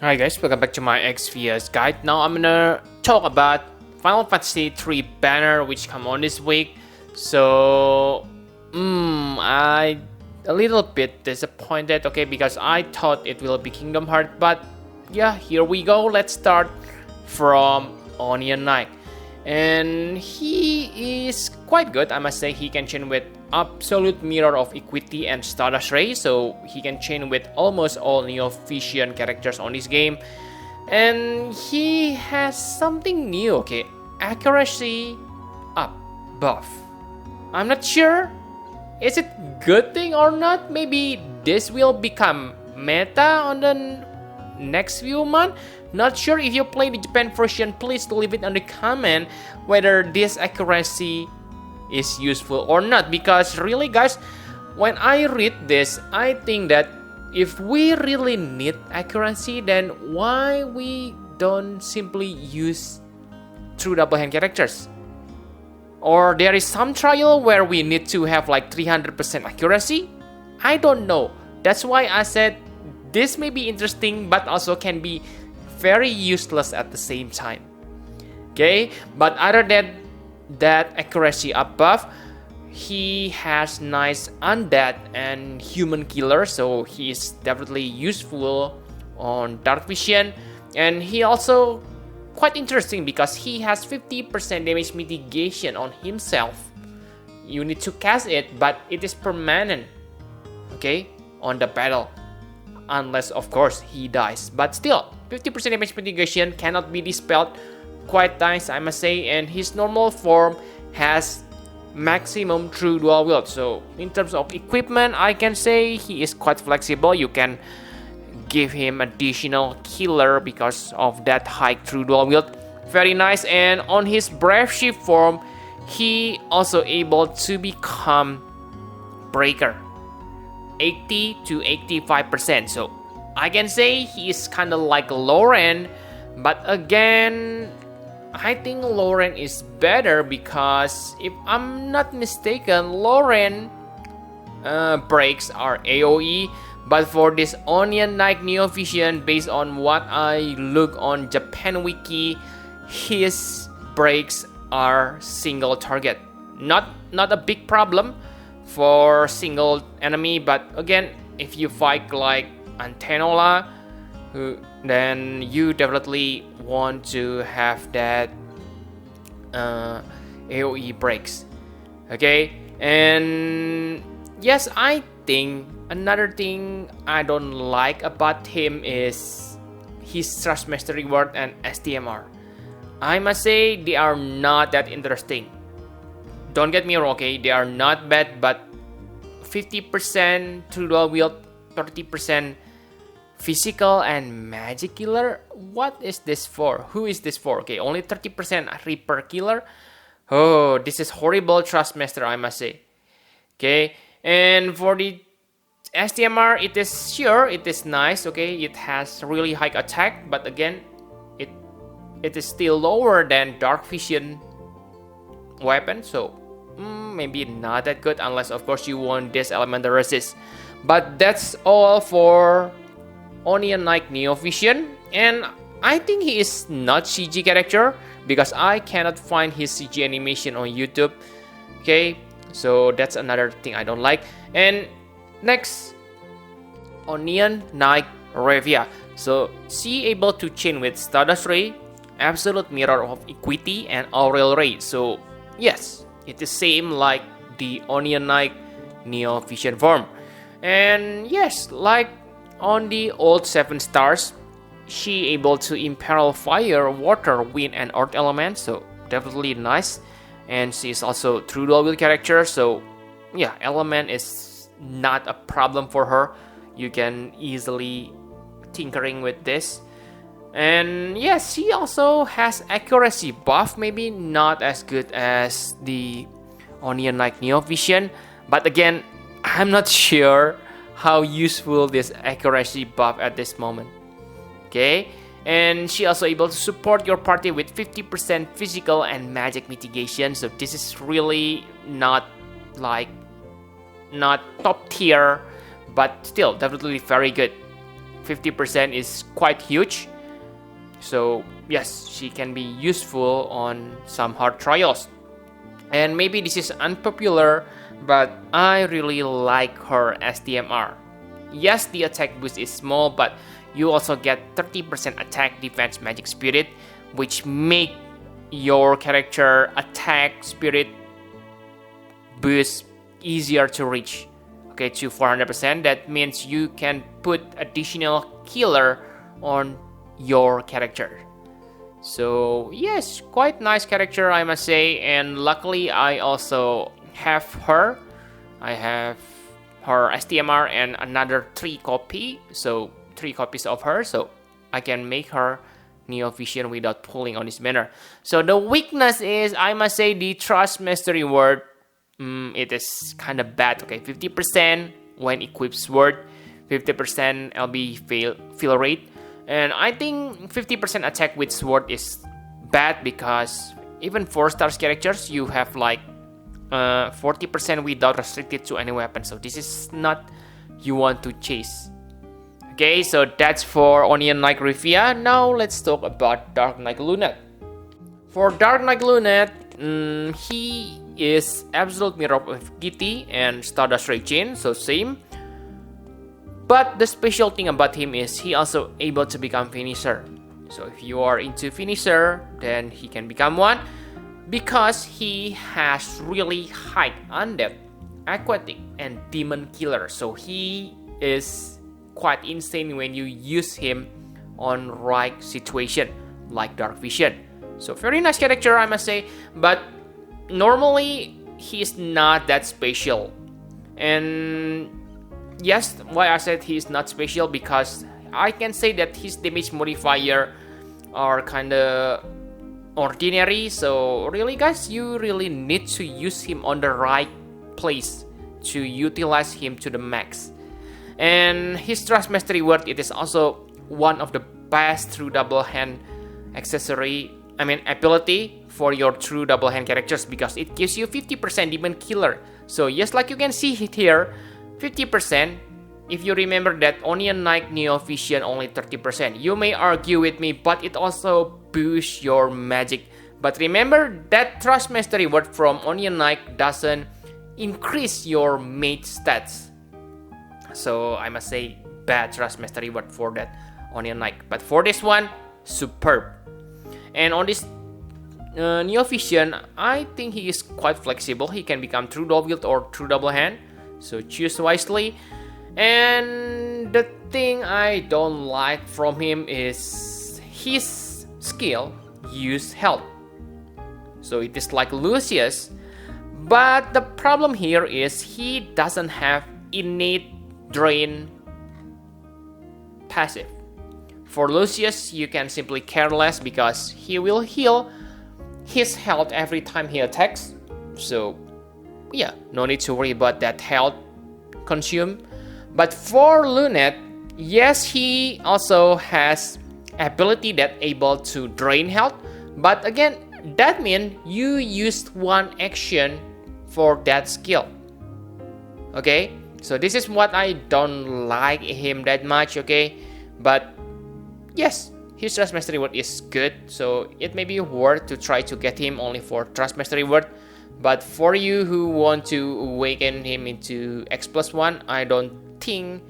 Hi guys, welcome back to my Xvias guide. Now I'm gonna talk about Final Fantasy 3 banner which come on this week. So, I a little bit disappointed, okay, because I thought it will be Kingdom Hearts, but yeah, here we go. Let's start from Onion Knight. And he is quite good, I must say. He can chain with Absolute Mirror of Equity and Stardust Ray, so he can chain with almost all Neo-Vision characters on this game. And he has something new, okay, accuracy up buff. I'm not sure, is it good thing or not? Maybe this will become meta on the next few months. Not sure. If you play the Japan version, please leave it on the comment whether this accuracy is useful or not, because really guys, when I read this, I think that if we really need accuracy, then why we don't simply use true double hand characters? Or there is some trial where we need to have like 300% accuracy? I don't know. That's why I said this may be interesting but also can be very useless at the same time. Okay, but other than that accuracy up buff, he has nice undead and human killer, so he is definitely useful on dark vision. And he also quite interesting because he has 50% damage mitigation on himself. You need to cast it, but it is permanent, okay, on the battle, unless of course he dies. But still, 50% damage mitigation cannot be dispelled. Quite nice, I must say. And his normal form has maximum true dual wield, so in terms of equipment, I can say he is quite flexible. You can give him additional killer because of that high true dual wield. Very nice. And on his brave shift form, he also able to become breaker 80 to 85%, so I can say he is kind of like Lauren, but again, I think Lauren is better because if I'm not mistaken, Lauren breaks are AoE, but for this Onion Knight Neo Vision, based on what I look on Japan Wiki, his breaks are single target. Not a big problem for single enemy, but again, if you fight like Antenola, then you definitely want to have that AoE breaks. Okay, and yes, I think another thing I don't like about him is his Trust Mastery Word and STMR. I must say they are not that interesting. Don't get me wrong, okay, they are not bad, but 50% true dual wield, 30% physical and magic killer. What is this for? Who is this for? Okay, only 30% Reaper killer. Oh, this is horrible Trust Master, I must say. Okay, and for the STMR, it is sure, it is nice. Okay, it has really high attack, but again, it is still lower than dark vision weapon, so maybe not that good, unless of course you want this elemental resist. But that's all for Onion Knight Neo Vision, and I think he is not CG character because I cannot find his CG animation on YouTube. Okay, so that's another thing I don't like. And next, Onion Knight Refia. So she able to chain with Stardust Ray, Absolute Mirror of Equity, and Aurel Ray. So yes, it is same like the Onion Knight Neo Vision form. And yes, like on the old 7 stars, she able to imperil fire, water, wind, and earth elements, so definitely nice. And she is also true dual wield character, so yeah, element is not a problem for her. You can easily tinkering with this. And yes, she also has accuracy buff, maybe not as good as the Onion Knight Neo Vision, but again, I'm not sure how useful this accuracy buff at this moment. Okay, and she also able to support your party with 50% physical and magic mitigation, so this is really not top tier, but still definitely very good. 50% is quite huge. So yes, she can be useful on some hard trials. And maybe this is unpopular, but I really like her STMR. Yes, the attack boost is small, but you also get 30% attack, defense, magic, spirit, which make your character attack, spirit boost easier to reach. Okay, to 400%. That means you can put additional killer on your character. So yes, quite nice character, I must say. And luckily I also have her. I have her STMR and another 3 copy. So 3 copies of her. So I can make her Neo Vision without pulling on this banner. So the weakness is, I must say, the Trust Mastery Word. It is kind of bad. Okay, 50% when equipped sword, 50% LB fail rate. And I think 50% attack with sword is bad because even 4-star characters, you have like 40% without restricted to any weapon. So this is not you want to chase. Okay, so that's for Onion Knight Refia. Now let's talk about Dark Knight Luneth. For Dark Knight Luneth, he is Absolute Mirror of Kitty and Stardust Raging, so same. But the special thing about him is he also able to become finisher. So if you are into finisher, then he can become one because he has really high undead, aquatic, and demon killer. So he is quite insane when you use him on right situation like Dark Vision. So very nice character, I must say, but normally he's not that special. And yes, why I said he's not special, because I can say that his damage modifier are kinda ordinary. So really guys, you really need to use him on the right place to utilize him to the max. And his Trust Mastery Word, it is also one of the best true double hand ability for your true double hand characters, because it gives you 50% demon killer. So yes, like you can see it here, 50%. If you remember that Onion Knight Neo Vision only 30%. You may argue with me, but it also boosts your magic. But remember that Trust Mastery Word from Onion Knight doesn't increase your mage stats. So I must say bad Trust Mastery Word for that Onion Knight. But for this one, superb. And on this Neo Vision, I think he is quite flexible. He can become true double wield or true double hand. So choose wisely. And the thing I don't like from him is his skill use health. So it is like Lucius, but the problem here is he doesn't have innate drain passive. For Lucius, you can simply care less because he will heal his health every time he attacks. So yeah, no need to worry about that health consume. But for Luneth, yes, he also has ability that able to drain health. But again, that means you used one action for that skill. Okay, so this is what I don't like him that much. Okay, but yes, his Trust Mastery Word is good, so it may be worth to try to get him only for Trust Mastery Word. But for you who want to awaken him into X+1, I don't think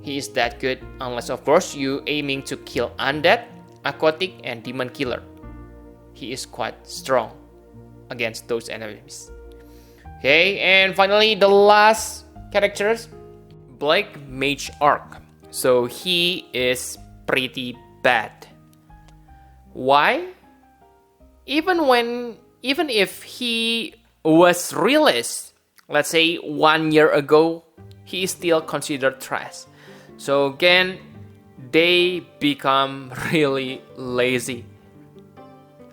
he is that good, unless of course you aiming to kill undead, aquatic, and demon killer. He is quite strong against those enemies. Okay, and finally the last characters, Black Mage Arc. So he is pretty bad. Why? Even if he was released, let's say 1 year ago, he is still considered trash. So again, they become really lazy.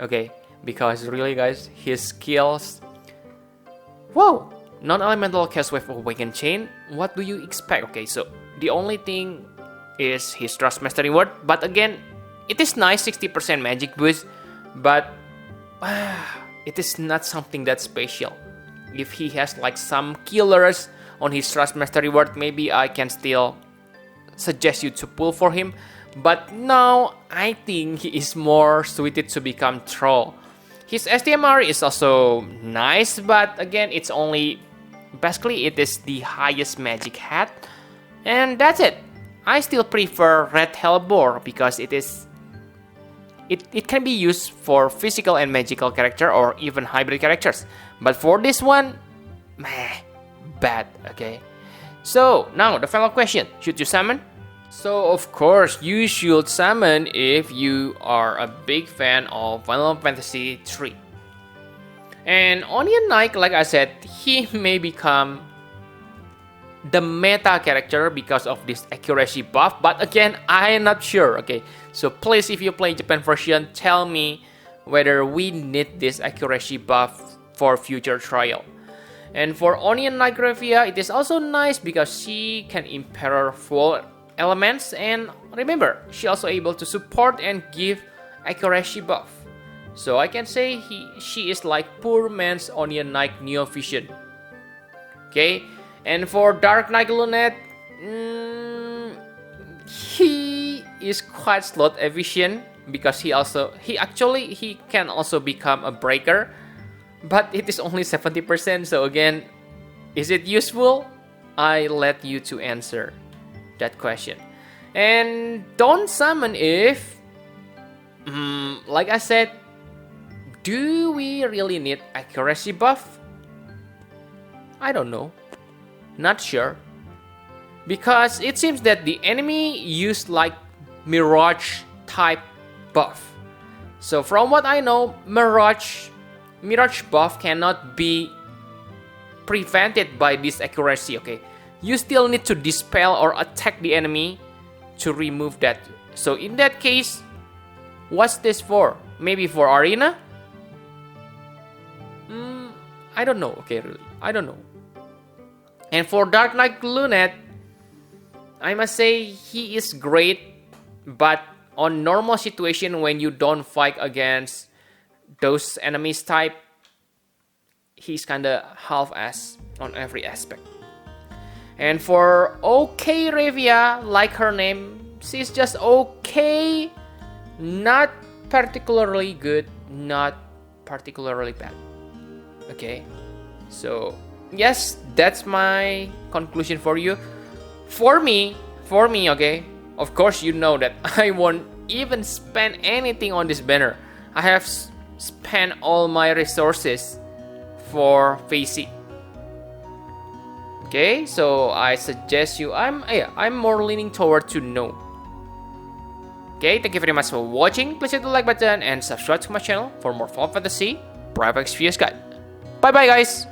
Okay, because really guys, his skills, whoa, non-elemental cast wave awaken chain, what do you expect? Okay, so the only thing is his Trust Mastery Word, but again, it is nice, 60% magic boost, but it is not something that special. If he has like some killers on his Trust Mastery Word, maybe I can still suggest you to pull for him. But now I think he is more suited to become troll. His STMR is also nice, but again, it's only basically it is the highest magic hat, and that's it. I still prefer Red Hellbore because it can be used for physical and magical character or even hybrid characters. But for this one, meh, bad. Okay. So now the final question: should you summon? So of course you should summon if you are a big fan of Final Fantasy 3. And Onion Knight, like I said, he may become the meta character because of this accuracy buff, but again, I am not sure. Okay, so please, if you play Japan version, tell me whether we need this accuracy buff for future trial. And for Onion Knight Refia, it is also nice because she can impair full elements, and remember, she also able to support and give accuracy buff. So I can say she is like poor man's Onion Knight Neo Vision. Okay, and for Dark Knight Luneth, he is quite slot efficient because he can also become a breaker, but it is only 70%. So again, is it useful? I let you to answer that question. And don't summon if, like I said, do we really need accuracy buff? I don't know. Not sure. Because it seems that the enemy used like Mirage type buff. So from what I know, Mirage buff cannot be prevented by this accuracy. Okay, you still need to dispel or attack the enemy to remove that. So in that case, what's this for? Maybe for arena? I don't know. Okay, really, I don't know. And for Dark Knight Luneth, I must say he is great, but on normal situation when you don't fight against those enemies type, he's kinda half-ass on every aspect. And for OK Refia, like her name, she's just okay, not particularly good, not particularly bad. Okay, so yes, that's my conclusion for you. For me, okay, of course you know that I won't even spend anything on this banner. I have spent all my resources for Facey. Okay, so I suggest you, I'm more leaning toward to no. Okay, thank you very much for watching. Please hit the like button and subscribe to my channel for more Final Fantasy Private Experience Guide. Bye bye guys!